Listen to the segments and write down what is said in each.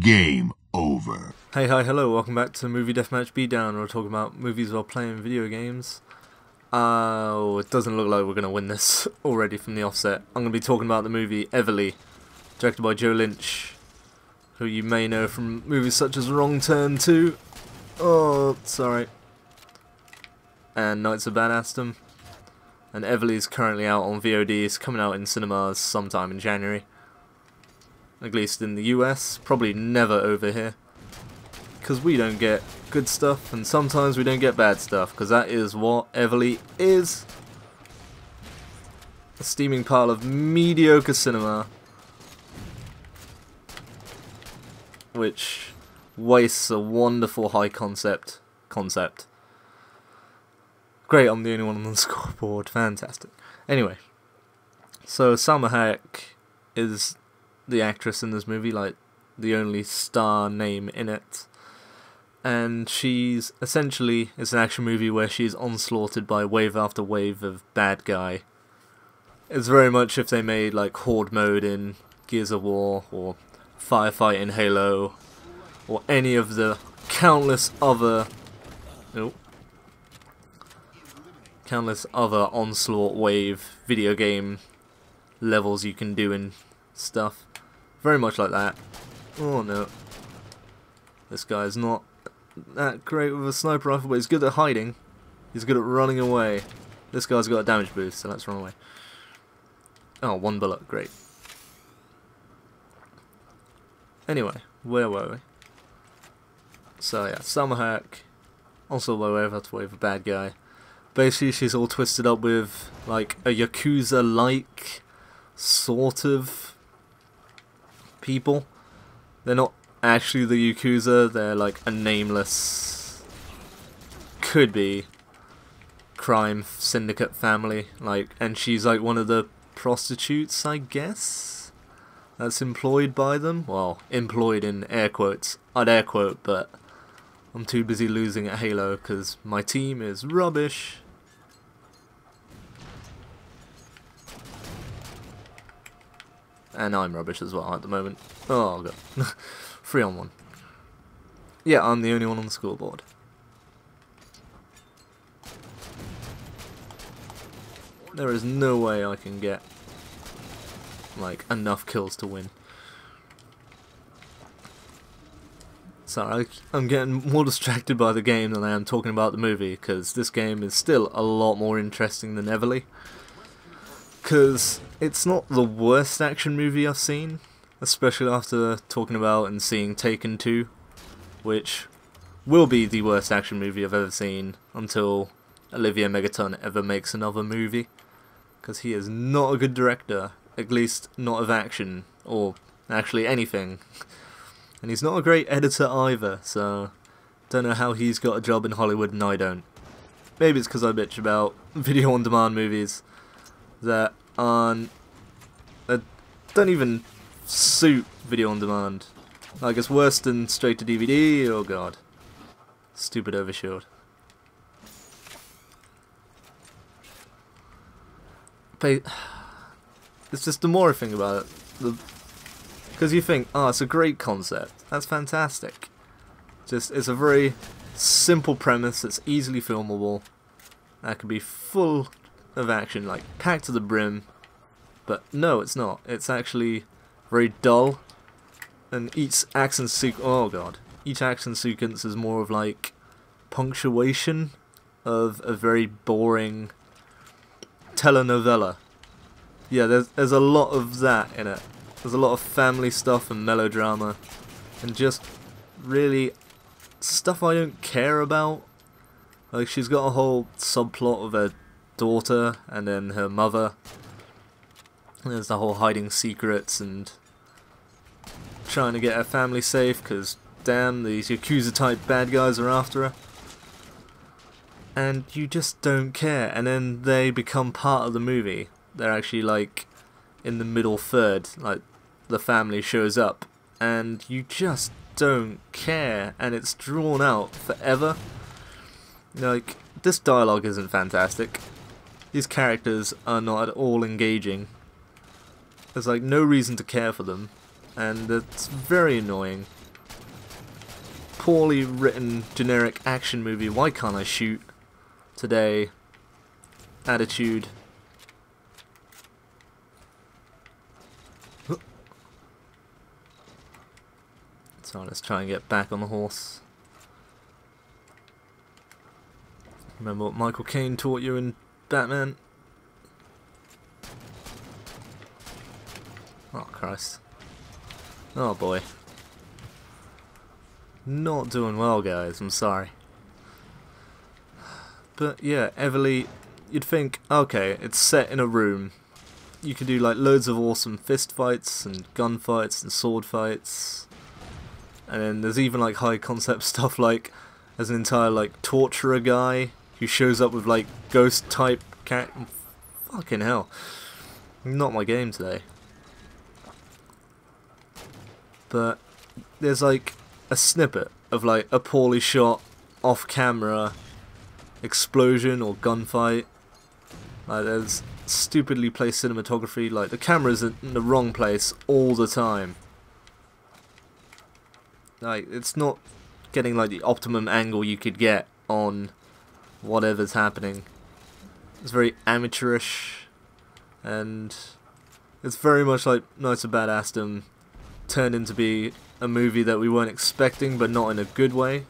Game over. Hey, hi, hello, welcome back to Movie Deathmatch Beatdown. We're talking about movies while playing video games. Oh, it doesn't look like we're going to win this already from the offset. I'm going to be talking about the movie Everly, directed by Joe Lynch, who you may know from movies such as Wrong Turn 2, oh, sorry, and Knights of Badassdom. And Everly is currently out on VOD, it's coming out in cinemas sometime in January. At least in the US, probably never over here. Because we don't get good stuff, and sometimes we don't get bad stuff, because that is what Everly is. A steaming pile of mediocre cinema, which wastes a wonderful high concept. Great, I'm the only one on the scoreboard, fantastic. Anyway, so Salma Hayek is the actress in this movie, like the only star name in it. And she's essentially, it's an action movie where she's onslaughted by wave after wave of bad guy. It's very much if they made like Horde mode in Gears of War, or Firefight in Halo, or any of the countless other onslaught wave video game levels you can do and stuff. Very much like that. Oh no. This guy's not that great with a sniper rifle, but he's good at hiding. He's good at running away. This guy's got a damage boost, so let's run away. Oh, one bullet, great. Anyway, where were we? So yeah, Salma Hayek, also by wave after wave, a bad guy. Basically, she's all twisted up with like a Yakuza-like sort of people. They're not actually the Yakuza, they're like a nameless, could be, crime syndicate family, like, and she's like one of the prostitutes, I guess, that's employed by them. Well, employed in air quotes. I'd air quote, but I'm too busy losing at Halo because my team is rubbish. And I'm rubbish as well at the moment. Oh god. 3-on-1. Yeah, I'm the only one on the scoreboard. There is no way I can get like enough kills to win. Sorry, I'm getting more distracted by the game than I am talking about the movie, because this game is still a lot more interesting than Everly. Because it's not the worst action movie I've seen, especially after talking about and seeing Taken 2, which will be the worst action movie I've ever seen until Olivier Megaton ever makes another movie, because he is not a good director, at least not of action, or actually anything. And he's not a great editor either, so don't know how he's got a job in Hollywood and I don't. Maybe it's because I bitch about video on demand movies that don't even suit video on demand. Like, it's worse than straight to DVD. Oh god, stupid overshield. But it's just the more I think about it, because you think, oh, it's a great concept, that's fantastic. Just, it's a very simple premise that's easily filmable, that could be full of action, like packed to the brim. But no, it's not. It's actually very dull, and each action each action sequence is more of like punctuation of a very boring telenovela. Yeah, there's a lot of that in it. There's a lot of family stuff and melodrama, and just really stuff I don't care about. Like, she's got a whole subplot of her daughter and then her mother. There's the whole hiding secrets and trying to get her family safe, because damn, these Yakuza type bad guys are after her. And you just don't care, and then they become part of the movie. They're actually like in the middle third, like the family shows up, and you just don't care, and it's drawn out forever. Like, this dialogue isn't fantastic. These characters are not at all engaging. There's like no reason to care for them, and it's very annoying. poorly written generic action movie. Why can't I shoot today? Attitude. So let's try and get back on the horse. Remember what Michael Caine taught you in Batman? Oh Christ. Oh boy. Not doing well, guys, I'm sorry. But yeah, Everly, you'd think, okay, it's set in a room. You could do like loads of awesome fist fights and gun fights and sword fights. And then there's even like high concept stuff like there's an entire like torturer guy who shows up with like ghost type cat. Fucking hell. Not my game today. But there's like a snippet of like a poorly shot off camera explosion or gunfight. Like there's stupidly placed cinematography, like the camera's in the wrong place all the time. Like it's not getting like the optimum angle you could get on whatever's happening. It's very amateurish, and it's very much like Knights of Badassdom turned into be a movie that we weren't expecting, but not in a good way.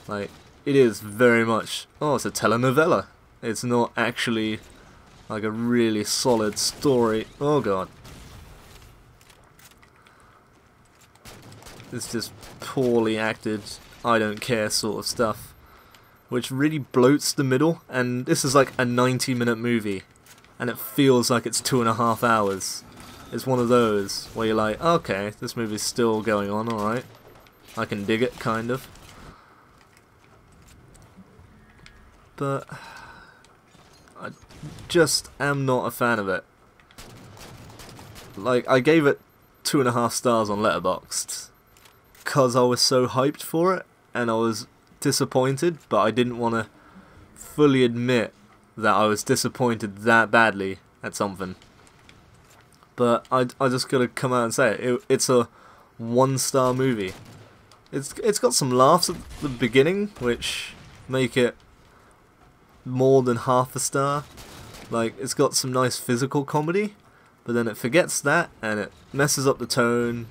Like it is very much, oh, it's a telenovela. It's not actually like a really solid story. Oh god. It's just poorly acted, I don't care sort of stuff, which really bloats the middle. And this is like a 90-minute movie, and it feels like it's 2.5 hours. It's one of those where you're like, okay, this movie's still going on, alright. I can dig it, kind of. But I just am not a fan of it. Like, I gave it 2.5 stars on Letterboxd because I was so hyped for it, and I was disappointed, but I didn't want to fully admit that I was disappointed that badly at something. But I just gotta come out and say it. It's a 1-star movie. It's got some laughs at the beginning, which make it more than half a star. Like, it's got some nice physical comedy, but then it forgets that, and it messes up the tone,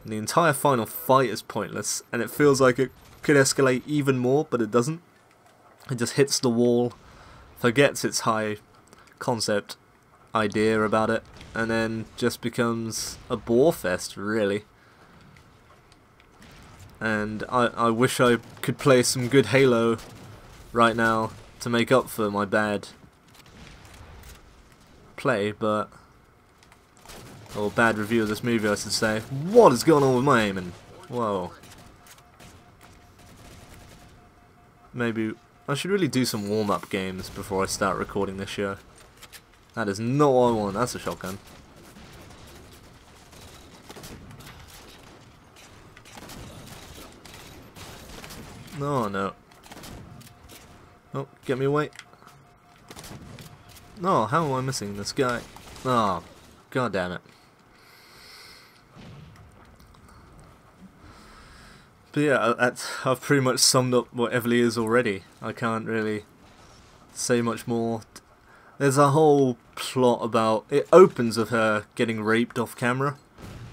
and the entire final fight is pointless, and it feels like it could escalate even more, but it doesn't. It just hits the wall, forgets its high concept idea about it, and then just becomes a bore fest, really. And I wish I could play some good Halo right now to make up for my bad play, but... or bad review of this movie, I should say. What is going on with my aiming? Whoa. Maybe I should really do some warm-up games before I start recording this show. That is not what I want. That's a shotgun. No, no. Oh, get me away. No, how am I missing this guy? Oh, god damn it. But yeah, I've pretty much summed up what Everly is already. I can't really say much more. There's a whole plot about... it opens with her getting raped off camera,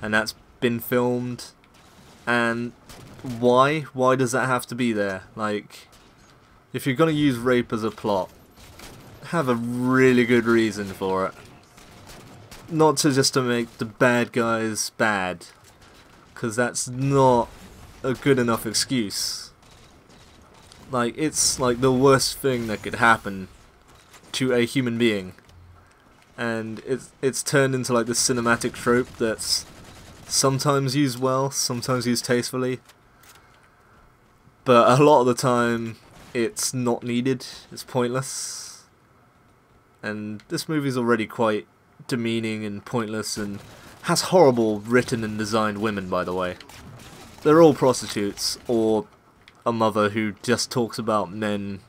and that's been filmed. And why? Why does that have to be there? Like, if you're going to use rape as a plot, have a really good reason for it. Not just to make the bad guys bad, because that's not a good enough excuse. Like, it's like the worst thing that could happen to a human being, and it's turned into like this cinematic trope that's sometimes used well, sometimes used tastefully, but a lot of the time it's not needed, it's pointless. And this movie's already quite demeaning and pointless, and has horrible written and designed women, by the way. They're all prostitutes, or a mother who just talks about men,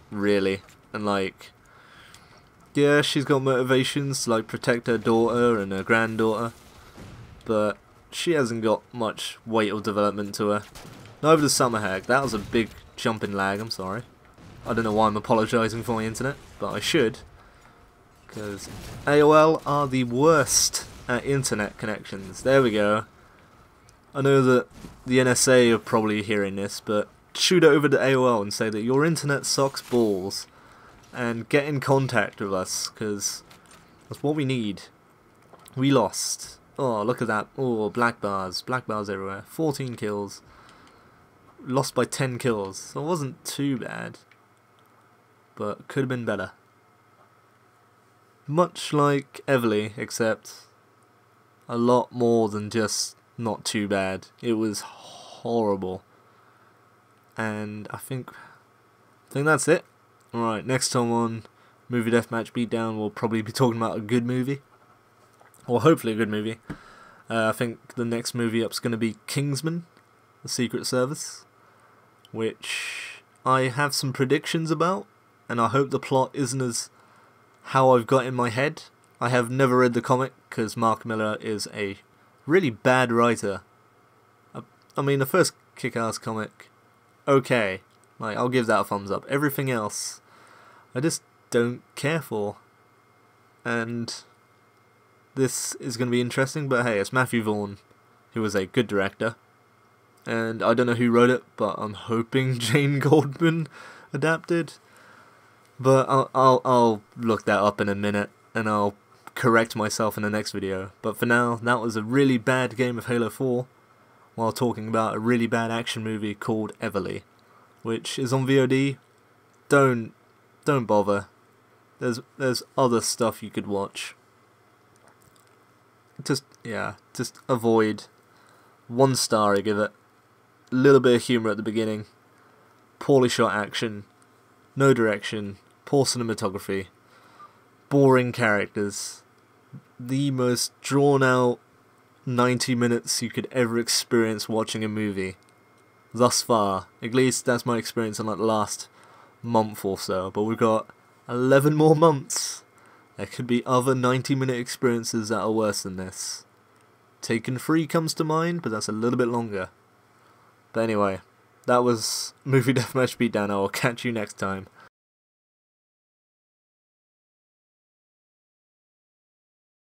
really, and like, yeah, she's got motivations to like protect her daughter and her granddaughter, but she hasn't got much weight or development to her. Over the summer hack. That was a big jump in lag, I'm sorry. I don't know why I'm apologising for my internet, but I should. Because AOL are the worst at internet connections. There we go. I know that the NSA are probably hearing this, but shoot it over to AOL and say that your internet sucks balls. And get in contact with us, because that's what we need. We lost. Oh, look at that. Oh, black bars. Black bars everywhere. 14 kills. Lost by 10 kills. So it wasn't too bad. But could have been better. Much like Everly, except a lot more than just not too bad. It was horrible. And I think that's it. Alright, next time on Movie Deathmatch Beatdown, we'll probably be talking about a good movie. Or hopefully a good movie. I think the next movie up's going to be Kingsman, The Secret Service, which I have some predictions about, and I hope the plot isn't as how I've got in my head. I have never read the comic, because Mark Millar is a really bad writer. I mean, the first Kick-Ass comic, okay. Like, I'll give that a thumbs up. Everything else, I just don't care for. And this is going to be interesting, but hey, it's Matthew Vaughn, who was a good director. And I don't know who wrote it, but I'm hoping Jane Goldman adapted. But I'll look that up in a minute, and I'll correct myself in the next video. But for now, that was a really bad game of Halo 4, while talking about a really bad action movie called Everly, which is on VOD. Don't bother. There's other stuff you could watch. Just avoid. 1 star I give it. A little bit of humour at the beginning. Poorly shot action. No direction. Poor cinematography. Boring characters. The most drawn out 90 minutes you could ever experience watching a movie. Thus far. At least that's my experience in like the last month or so. But we've got 11 more months. There could be other 90-minute experiences that are worse than this. Taken Free comes to mind, but that's a little bit longer. But anyway, that was Movie Deathmatch Beatdown. I will catch you next time.